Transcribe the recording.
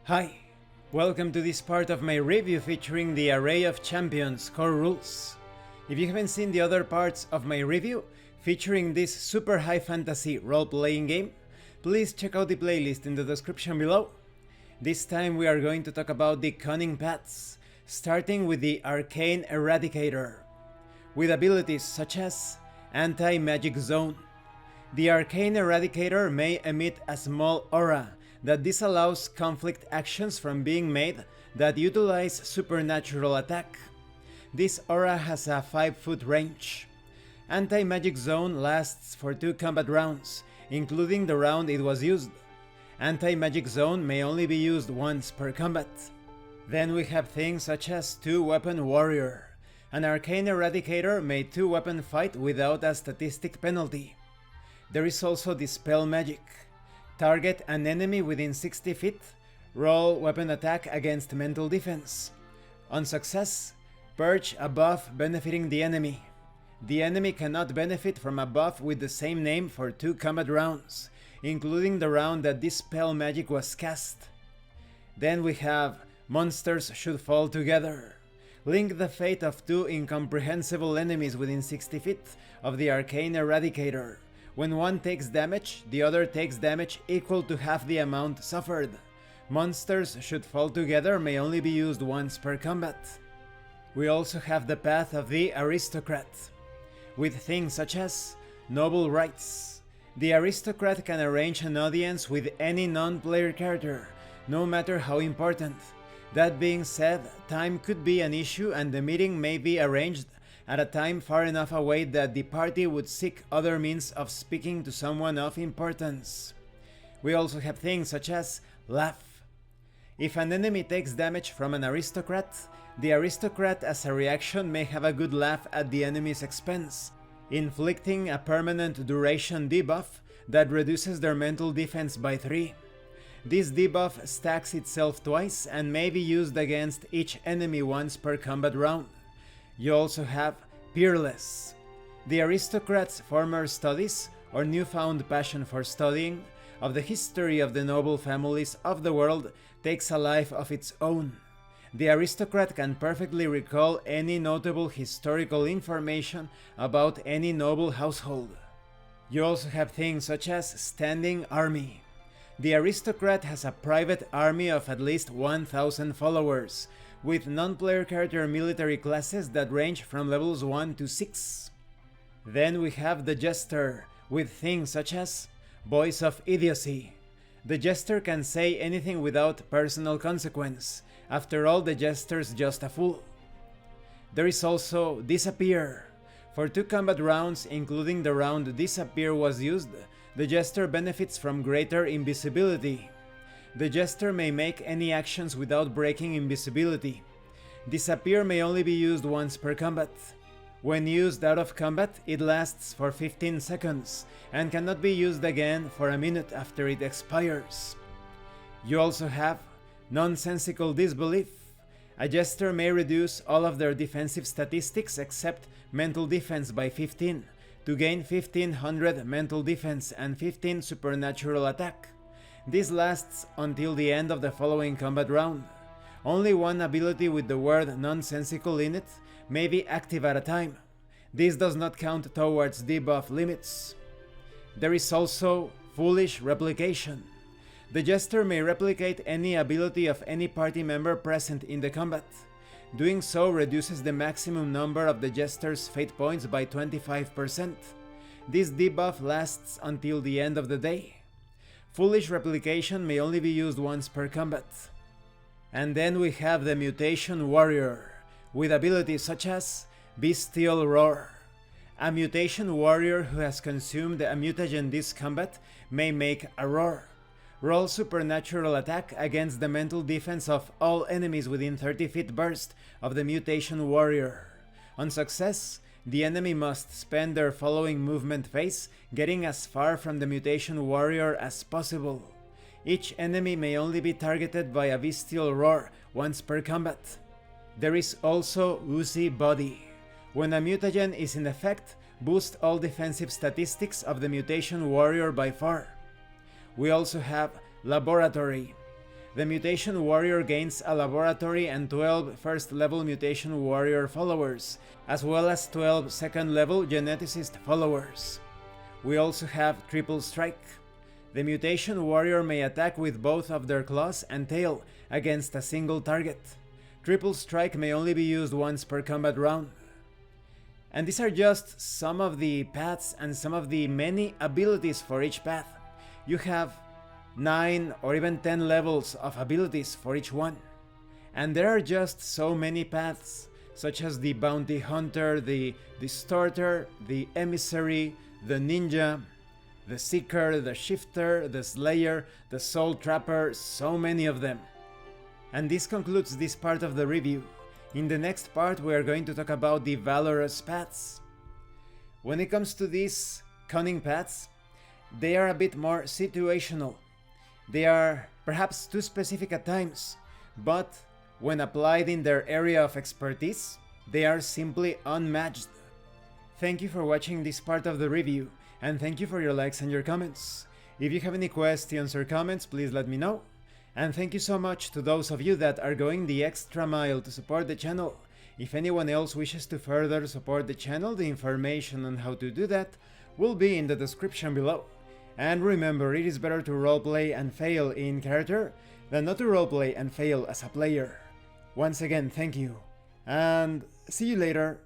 Hi, welcome to this part of my review featuring the Array of Champions core rules. If you haven't seen the other parts of my review featuring this super high fantasy role-playing game, please check out the playlist in the description below. This time we are going to talk about the Cunning paths, starting with the Arcane Eradicator. With abilities such as Anti-Magic Zone. The Arcane Eradicator may emit a small aura that disallows conflict actions from being made that utilize supernatural attack. This aura has a 5-foot range. Anti-Magic Zone lasts for 2 combat rounds, including the round it was used. Anti-Magic Zone may only be used once per combat. Then we have things such as 2-Weapon Warrior. An Arcane Eradicator may 2-weapon fight without a statistic penalty. There is also Dispel Magic. Target an enemy within 60 feet, roll weapon attack against mental defense. On success, purge a buff benefiting the enemy. The enemy cannot benefit from a buff with the same name for 2 combat rounds, including the round that Dispel Magic was cast. Then we have Monsters Should Fall Together. Link the fate of 2 incomprehensible enemies within 60 feet of the Arcane Eradicator. When one takes damage, the other takes damage equal to half the amount suffered. Monsters Should Fall Together may only be used once per combat. We also have the path of the Aristocrat, with things such as Noble Rights. The Aristocrat can arrange an audience with any non-player character, no matter how important. That being said, time could be an issue and the meeting may be arranged at a time far enough away that the party would seek other means of speaking to someone of importance. We also have things such as Laugh. If an enemy takes damage from an aristocrat, the aristocrat as a reaction may have a good laugh at the enemy's expense, inflicting a permanent duration debuff that reduces their mental defense by 3. This debuff stacks itself twice and may be used against each enemy once per combat round. You also have Peerless. The aristocrat's former studies, or newfound passion for studying, of the history of the noble families of the world takes a life of its own. The aristocrat can perfectly recall any notable historical information about any noble household. You also have things such as Standing Army. The aristocrat has a private army of at least 1,000 followers, with non-player character military classes that range from levels 1 to 6. Then we have the Jester, with things such as Voice of Idiocy. The Jester can say anything without personal consequence. After all, the Jester's just a fool. There is also Disappear. For 2 combat rounds, including the round Disappear was used, the Jester benefits from greater invisibility. The Jester may make any actions without breaking invisibility. Disappear may only be used once per combat. When used out of combat, it lasts for 15 seconds and cannot be used again for a minute after it expires. You also have Nonsensical Disbelief. A Jester may reduce all of their defensive statistics except mental defense by 15 to gain 1500 mental defense and 15 supernatural attack. This lasts until the end of the following combat round. Only one ability with the word nonsensical in it may be active at a time. This does not count towards debuff limits. There is also Foolish Replication. The Jester may replicate any ability of any party member present in the combat. Doing so reduces the maximum number of the Jester's fate points by 25%. This debuff lasts until the end of the day. Foolish Replication may only be used once per combat. And then we have the Mutation Warrior, with abilities such as Bestial Roar. A Mutation Warrior who has consumed a mutagen this combat may make a roar. Roll supernatural attack against the mental defense of all enemies within 30 feet burst of the Mutation Warrior. On success, the enemy must spend their following movement phase getting as far from the Mutation Warrior as possible. Each enemy may only be targeted by a Bestial Roar once per combat. There is also Oozy Body. When a mutagen is in effect, boost all defensive statistics of the Mutation Warrior by 4. We also have Laboratory. The Mutation Warrior gains a laboratory and 12 first level Mutation Warrior followers, as well as 12 second level Geneticist followers. We also have Triple Strike. The Mutation Warrior may attack with both of their claws and tail against a single target. Triple Strike may only be used once per combat round. And these are just some of the paths and some of the many abilities for each path. You have 9 or even 10 levels of abilities for each one. And there are just so many paths, such as the Bounty Hunter, the Distorter, the Emissary, the Ninja, the Seeker, the Shifter, the Slayer, the Soul Trapper, so many of them. And this concludes this part of the review. In the next part we are going to talk about the Valorous paths. When it comes to these Cunning paths, they are a bit more situational. They are perhaps too specific at times, but when applied in their area of expertise, they are simply unmatched. Thank you for watching this part of the review, and thank you for your likes and your comments. If you have any questions or comments, please let me know. And thank you so much to those of you that are going the extra mile to support the channel. If anyone else wishes to further support the channel, the information on how to do that will be in the description below. And remember, it is better to roleplay and fail in character than not to roleplay and fail as a player. Once again, thank you, and see you later.